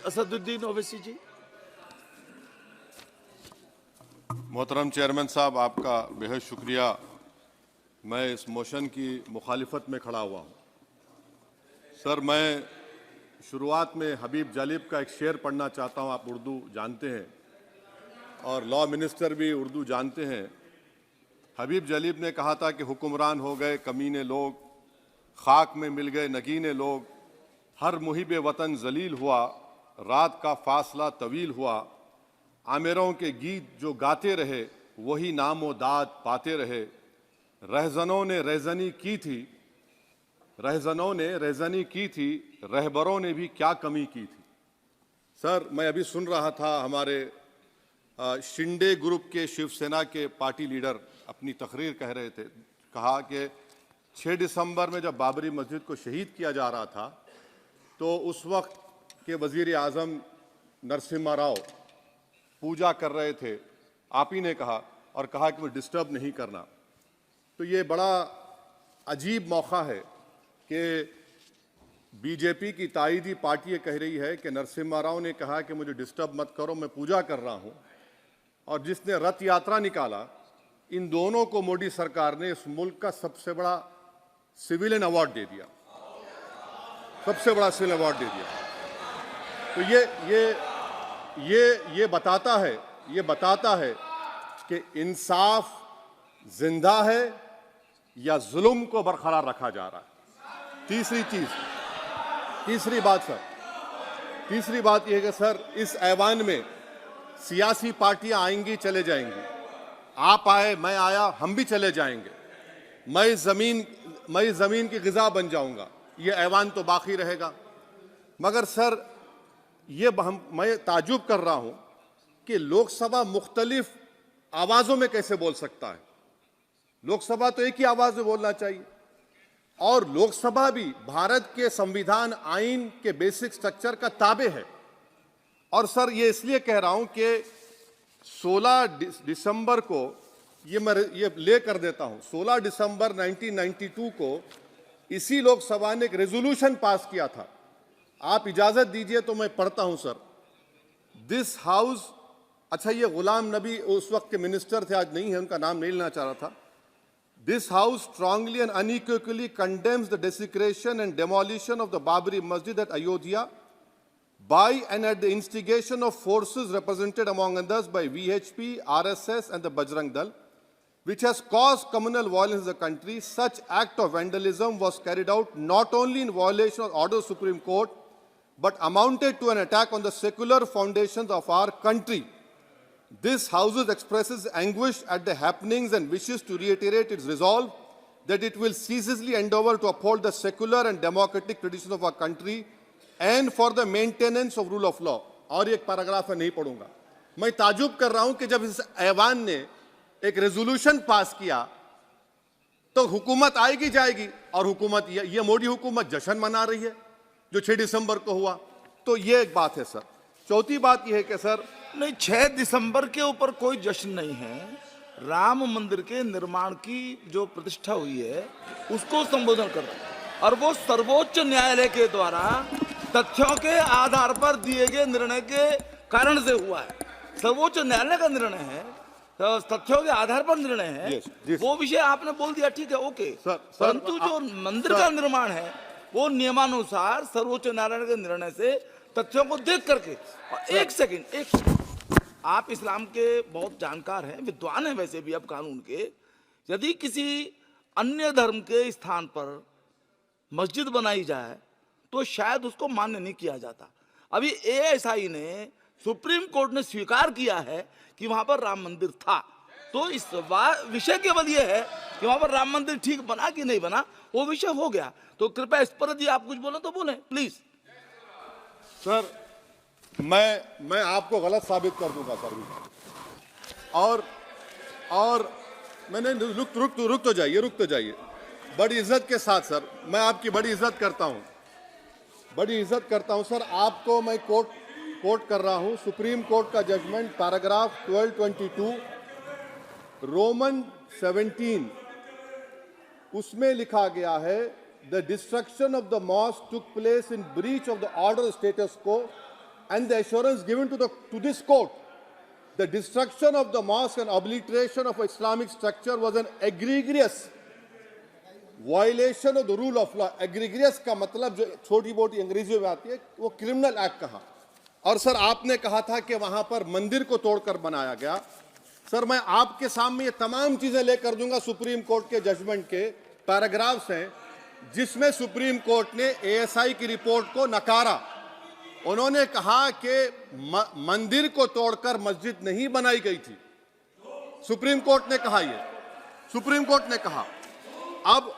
असदुद्दीन ओवैसी जी। मोहतरम चेयरमैन साहब, आपका बेहद शुक्रिया। मैं इस मोशन की मुखालिफत में खड़ा हुआ हूँ। सर, मैं शुरुआत में हबीब जालिब का एक शेर पढ़ना चाहता हूँ। आप उर्दू जानते हैं और लॉ मिनिस्टर भी उर्दू जानते हैं। हबीब जालिब ने कहा था कि हुक्मरान हो गए कमीने लोग, खाक में मिल गए नगीने लोग, हर मुहिब वतन जलील हुआ, रात का फासला तवील हुआ, आमिरों के गीत जो गाते रहे वही नामो दाद पाते रहे, रहजनों ने रेजनी की थी, रहजनों ने रेजनी की थी, रहबरों ने भी क्या कमी की थी। सर, मैं अभी सुन रहा था हमारे शिंदे ग्रुप के शिवसेना के पार्टी लीडर अपनी तकरीर कह रहे थे। कहा कि 6 दिसंबर में जब बाबरी मस्जिद को शहीद किया जा रहा था तो उस वक्त के वजीर आज़म नरसिम्हा राव पूजा कर रहे थे, आप ही ने कहा, और कहा कि वो डिस्टर्ब नहीं करना। तो ये बड़ा अजीब मौका है कि बीजेपी की ताईदी पार्टी ये कह रही है कि नरसिम्हा राव ने कहा कि मुझे डिस्टर्ब मत करो, मैं पूजा कर रहा हूं, और जिसने रथ यात्रा निकाला, इन दोनों को मोदी सरकार ने इस मुल्क का सबसे बड़ा सिविलियन अवार्ड दे दिया, सबसे बड़ा सिविलियन अवार्ड दे दिया। तो ये बताता है कि इंसाफ जिंदा है या जुल्म को बरकरार रखा जा रहा है। तीसरी बात यह है कि सर, इस ऐवान में सियासी पार्टियां आएंगी चले जाएंगी, आप आए मैं आया हम भी चले जाएंगे, मैं जमीन की गिजा बन जाऊंगा, ये ऐवान तो बाकी रहेगा। मगर सर, मैं ताजुब कर रहा हूं कि लोकसभा मुख्तलिफ आवाजों में कैसे बोल सकता है। लोकसभा तो एक ही आवाज में बोलना चाहिए, और लोकसभा भी भारत के संविधान आइन के बेसिक स्ट्रक्चर का ताबे है। और सर, ये इसलिए कह रहा हूं कि 16 दिसंबर को ये ले कर देता हूं, 16 दिसंबर 1992 को इसी लोकसभा ने एक रेजोल्यूशन पास किया था। आप इजाजत दीजिए तो मैं पढ़ता हूं सर। दिस हाउस, अच्छा, ये गुलाम नबी उस वक्त के मिनिस्टर थे, आज नहीं है, उनका नाम नहीं लेना चाह रहा था। This house strongly and unequivocally condemns the desecration and demolition of the Babri Masjid at Ayodhya by and at the instigation of forces represented among others by VHP, RSS and the Bajrang Dal, which has caused communal violence in the country. Such act of vandalism was carried out not only in violation of order of Supreme Court, but amounted to an attack on the secular foundations of our country. This House expresses anguish at the happenings and wishes to reiterate its resolve that it will ceaselessly endeavor to uphold the secular and democratic traditions of our country and for the maintenance of rule of law. और एक paragraph मैं नहीं पढ़ूंगा। मैं ताजुब कर रहा हूं कि जब इस ऐवान ने एक रेजोल्यूशन पास किया तो हुकूमत आएगी जाएगी, और हुकूमत ये मोदी हुकूमत जश्न मना रही है जो 6 दिसंबर को हुआ। तो ये एक बात है सर। चौथी बात यह है कि सर, नहीं, 6 दिसंबर के ऊपर कोई जश्न नहीं है। राम मंदिर के निर्माण की जो प्रतिष्ठा हुई है उसको संबोधन कर रहा है, और वो सर्वोच्च न्यायालय के द्वारा तथ्यों के आधार पर दिए गए निर्णय के कारण से हुआ है। सर्वोच्च न्यायालय का निर्णय है, तो तथ्यों के आधार पर निर्णय है। वो विषय आपने बोल दिया, ठीक है, ओके। परंतु जो मंदिर का निर्माण है वो नियमानुसार सर्वोच्च न्यायालय के निर्णय से तथ्यों को देख करके। एक सेकंड, आप इस्लाम के बहुत जानकार हैं, विद्वान हैं वैसे भी अब कानून के। यदि किसी अन्य धर्म के स्थान पर मस्जिद बनाई जाए तो शायद उसको मान्य नहीं किया जाता। अभी ASI ने, सुप्रीम कोर्ट ने स्वीकार किया है कि वहां पर राम मंदिर था। तो इस विषय केवल यह है कि वहां पर राम मंदिर ठीक बना कि नहीं बना, वो विषय हो गया। तो कृपया इस पर यदि आप कुछ बोले तो बोलें प्लीज। सर, मैं आपको गलत साबित कर दूंगा सर। और मैंने रुक तो जाइए बड़ी इज्जत के साथ सर, मैं आपकी बड़ी इज्जत करता हूं सर। आपको मैं कोट कर रहा हूं सुप्रीम कोर्ट का जजमेंट, पैराग्राफ 1222 रोमन 17, उसमें लिखा गया है, the destruction of the mosque took place in breach of the order status को and the assurance given to this court, the destruction of the mosque and obliteration of Islamic structure was an egregious violation of the rule of law. Egregious का मतलब जो छोटी मोटी अंग्रेजी में आती है वो क्रिमिनल एक्ट कहा। और सर आपने कहा था कि वहां पर मंदिर को तोड़कर बनाया गया। सर मैं आपके सामने ये तमाम चीजें लेकर दूंगा, सुप्रीम कोर्ट के जजमेंट के पैराग्राफ्स हैं जिसमें सुप्रीम कोर्ट ने एएसआई की रिपोर्ट को नकारा। उन्होंने कहा कि मंदिर को तोड़कर मस्जिद नहीं बनाई गई थी। सुप्रीम कोर्ट ने कहा, ये सुप्रीम कोर्ट ने कहा। अब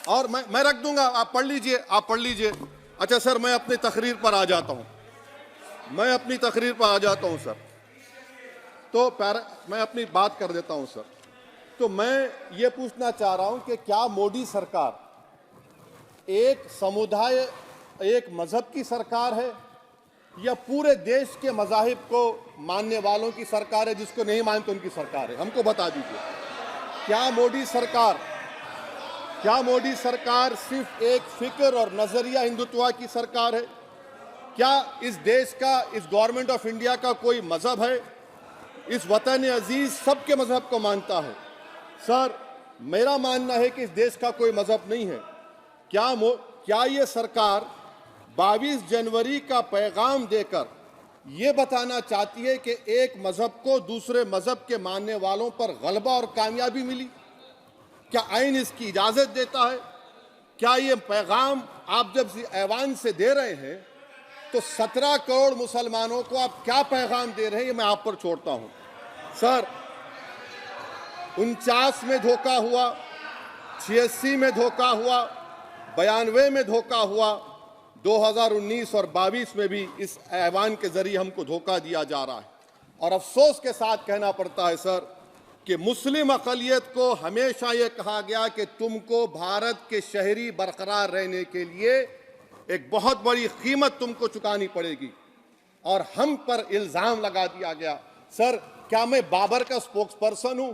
और मैं रख दूंगा, आप पढ़ लीजिए, आप पढ़ लीजिए। अच्छा सर मैं अपनी तकरीर पर आ जाता हूं, मैं अपनी तकरीर पर आ जाता हूं सर। तो मैं अपनी बात कर देता हूं सर। तो मैं ये पूछना चाह रहा हूं कि क्या मोदी सरकार एक समुदाय, एक मजहब की सरकार है या पूरे देश के मजाहिब को मानने वालों की सरकार है? जिसको नहीं मानते उनकी सरकार है, हमको बता दीजिए। क्या मोदी सरकार सिर्फ एक फिक्र और नजरिया हिंदुत्व की सरकार है? क्या इस देश का, इस गवर्नमेंट ऑफ इंडिया का कोई मजहब है? इस वतन अजीज सबके मजहब को मानता है। सर मेरा मानना है कि इस देश का कोई मजहब नहीं है। क्या ये सरकार 22 जनवरी का पैगाम देकर ये बताना चाहती है कि एक मजहब को दूसरे मजहब के मानने वालों पर गलबा और कामयाबी मिली? क्या आइन इसकी इजाजत देता है? क्या ये पैगाम आप जब ऐवान से दे रहे हैं तो 17 करोड़ मुसलमानों को आप क्या पैगाम दे रहे हैं, ये मैं आप पर छोड़ता हूं। सर 49 में धोखा हुआ, 86 में धोखा हुआ, 92 में धोखा हुआ, 2019 और 22 में भी इस ऐवान के जरिए हमको धोखा दिया जा रहा है। और अफसोस के साथ कहना पड़ता है सर कि मुस्लिम अक़लियत को हमेशा ये कहा गया कि तुमको भारत के शहरी बरकरार रहने के लिए एक बहुत बड़ी कीमत तुमको चुकानी पड़ेगी, और हम पर इल्जाम लगा दिया गया। सर क्या मैं बाबर का स्पोक्स पर्सन हूं?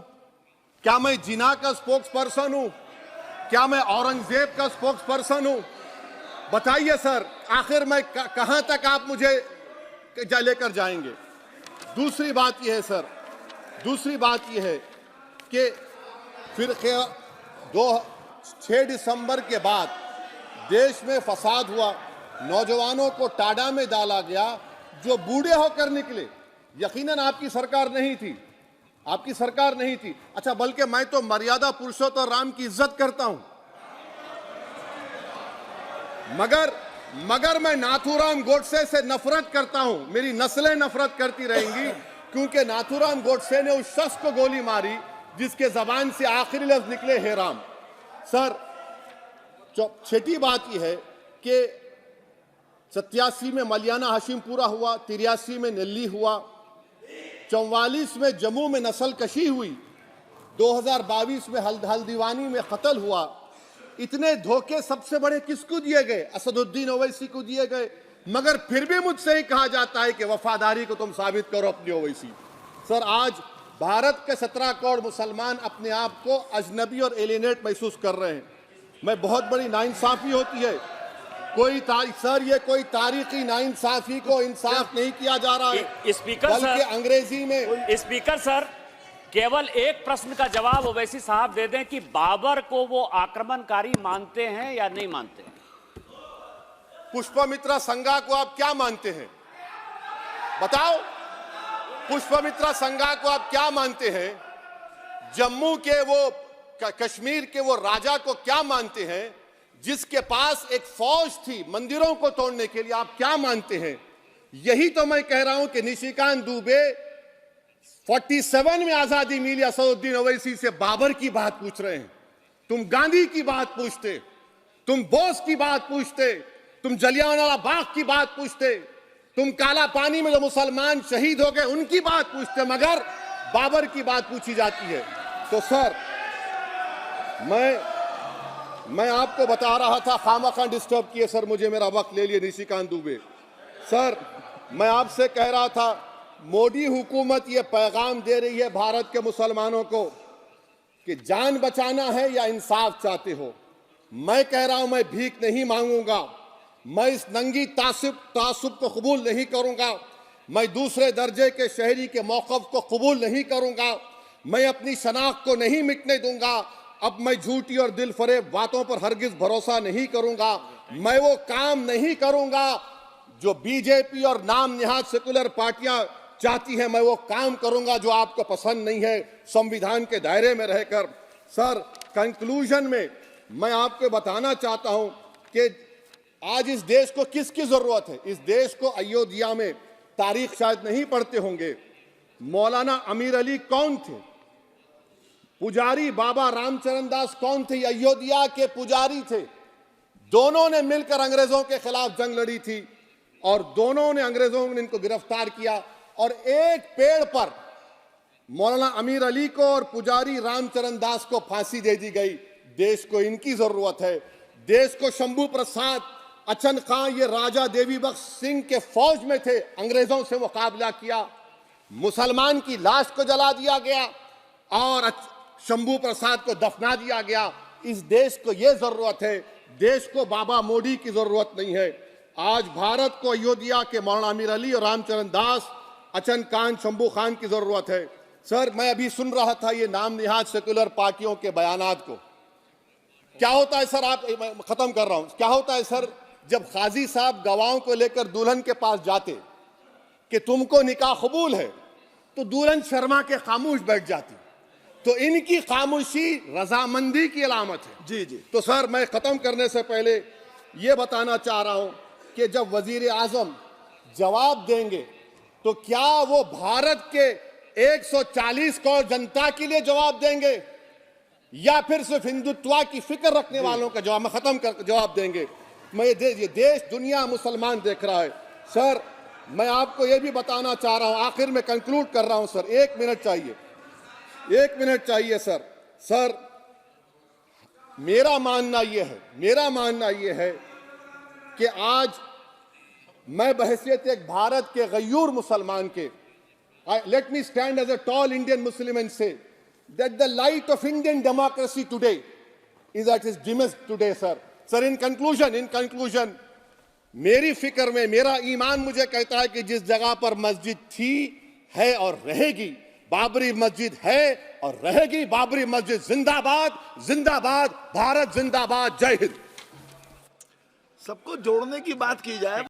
क्या मैं जिना का स्पोक्स पर्सन हूं? क्या मैं औरंगजेब का स्पोक्स पर्सन हूं? बताइए सर, आखिर मैं कहां तक आप मुझे लेकर जाएंगे? दूसरी बात यह है सर, दूसरी बात यह है कि फिर 6 दिसंबर के बाद देश में फसाद हुआ, नौजवानों को टाडा में डाला गया जो बूढ़े होकर निकले। यकीनन आपकी सरकार नहीं थी, आपकी सरकार नहीं थी। अच्छा बल्कि मैं तो मर्यादा पुरुषोत्तम राम की इज्जत करता हूं, मगर मैं नाथूराम गोडसे से नफरत करता हूं। मेरी नस्लें नफरत करती रहेंगी क्योंकि नाथूराम गोडसे ने उस शख्स को गोली मारी जिसके जबान से आखिरी लफ्ज निकले हे राम। सर छठी बात यह है कि 87 में मलियाना हाशिमपुरा हुआ, 83 में नेल्ली हुआ, 44 में जम्मू में नस्ल कशी हुई, 2022 में हल्दीवानी में कत्ल हुआ। इतने धोखे सबसे बड़े किसको दिए गए? असदुद्दीन ओवैसी को दिए गए। मगर फिर भी मुझसे ही कहा जाता है कि वफादारी को तुम साबित करो अपनी ओवैसी। सर आज भारत के 17 करोड़ मुसलमान अपने आप को अजनबी और एलिनेट महसूस कर रहे हैं। मैं बहुत बड़ी नाइंसाफी होती है, सर ये कोई तारीखी नाइंसाफी को इंसाफ नहीं किया जा रहा है। स्पीकर बल्कि सर, अंग्रेजी में स्पीकर सर केवल एक प्रश्न का जवाब ओवैसी साहब दे दें कि बाबर को वो आक्रमणकारी मानते हैं या नहीं मानते? पुष्पमित्रा संघा को आप क्या मानते हैं? बताओ, पुष्पमित्रा संघा को आप क्या मानते हैं? जम्मू के वो कश्मीर के वो राजा को क्या मानते हैं जिसके पास एक फौज थी मंदिरों को तोड़ने के लिए? आप क्या मानते हैं? यही तो मैं कह रहा हूं कि निशिकांत दुबे 47 में आजादी मिली, असदुद्दीन ओवैसी से बाबर की बात पूछ रहे हैं। तुम गांधी की बात पूछते, तुम बोस की बात पूछते, तुम जलियांवाला बाग की बात पूछते, तुम काला पानी में जो मुसलमान शहीद हो गए उनकी बात पूछते, मगर बाबर की बात पूछी जाती है। तो सर मैं आपको बता रहा था, खामखा डिस्टर्ब किए सर, मुझे मेरा वक्त ले लिए निशिकांत दुबे। सर मैं आपसे कह रहा था, मोदी हुकूमत ये पैगाम दे रही है भारत के मुसलमानों को कि जान बचाना है या इंसाफ चाहते हो। मैं कह रहा हूं मैं भीख नहीं मांगूंगा, मैं इस नंगी तासुब को कबूल नहीं करूंगा। मैं दूसरे दर्जे के शहरी के मौक़िफ़ को कबूल नहीं करूंगा। मैं अपनी शनाख्त को नहीं मिटने दूंगा। अब मैं झूठी और दिल फरेब बातों पर हरगिज भरोसा नहीं करूंगा। मैं वो काम नहीं करूंगा जो बीजेपी और नाम निहाद सेकुलर पार्टियां चाहती हैं। मैं वो काम करूंगा जो आपको पसंद नहीं है, संविधान के दायरे में रहकर। सर, कंक्लूजन में मैं आपको बताना चाहता हूं कि आज इस देश को किसकी जरूरत है। इस देश को अयोध्या में, तारीख शायद नहीं पढ़ते होंगे, मौलाना अमीर अली कौन थे, पुजारी बाबा रामचरण दास कौन थे, अयोध्या के पुजारी थे। दोनों ने मिलकर अंग्रेजों के खिलाफ जंग लड़ी थी और दोनों ने, अंग्रेजों ने इनको गिरफ्तार किया और एक पेड़ पर मौलाना अमीर अली को और पुजारी रामचरण दास को फांसी दे दी गई। देश को इनकी जरूरत है। देश को शंभू प्रसाद, अचन खां, ये राजा देवी बख्श सिंह के फौज में थे, अंग्रेजों से मुकाबला किया। मुसलमान की लाश को जला दिया गया और शंभू प्रसाद को दफना दिया गया। इस देश को यह जरूरत है। देश को बाबा मोदी की जरूरत नहीं है। आज भारत को अयोध्या के मौलाना अमीर अली और रामचरण दास, अचन खान, शंभू खान की जरूरत है। सर, मैं अभी सुन रहा था ये नाम निहाद सेकुलर पार्टियों के बयानात को। क्या होता है सर, आप, खत्म कर रहा हूं, क्या होता है सर, जब काजी साहब गवाहों को लेकर दुल्हन के पास जाते कि तुमको निकाह कबूल है, तो दुल्हन शर्मा के खामोश बैठ जाती। तो इनकी खामोशी रजामंदी की अलामत है। जी जी। तो सर, मैं खत्म करने से पहले यह बताना चाह रहा हूं कि जब वजीर आजम जवाब देंगे तो क्या वो भारत के 140 करोड़ जनता के लिए जवाब देंगे या फिर सिर्फ हिंदुत्व की फिक्र रखने वालों का जवाब, मैं खत्म कर जवाब देंगे। मैं ये देश, दुनिया, मुसलमान देख रहा है। सर, मैं आपको ये भी बताना चाह रहा हूं, आखिर में कंक्लूड कर रहा हूं सर, 1 मिनट चाहिए, 1 मिनट चाहिए सर। सर, मेरा मानना यह है कि आज मैं बहैसियत एक भारत के गयूर मुसलमान के, let me stand as a tall Indian Muslim and say that the light of Indian democracy today is at its dimmest today, sir. Sir, in conclusion, मेरी फिक्र में, मेरा ईमान मुझे कहता है कि जिस जगह पर मस्जिद थी, है और रहेगी, बाबरी मस्जिद है और रहेगी। बाबरी मस्जिद जिंदाबाद, जिंदाबाद, भारत जिंदाबाद, जय हिंद। सबको जोड़ने की बात की जाए।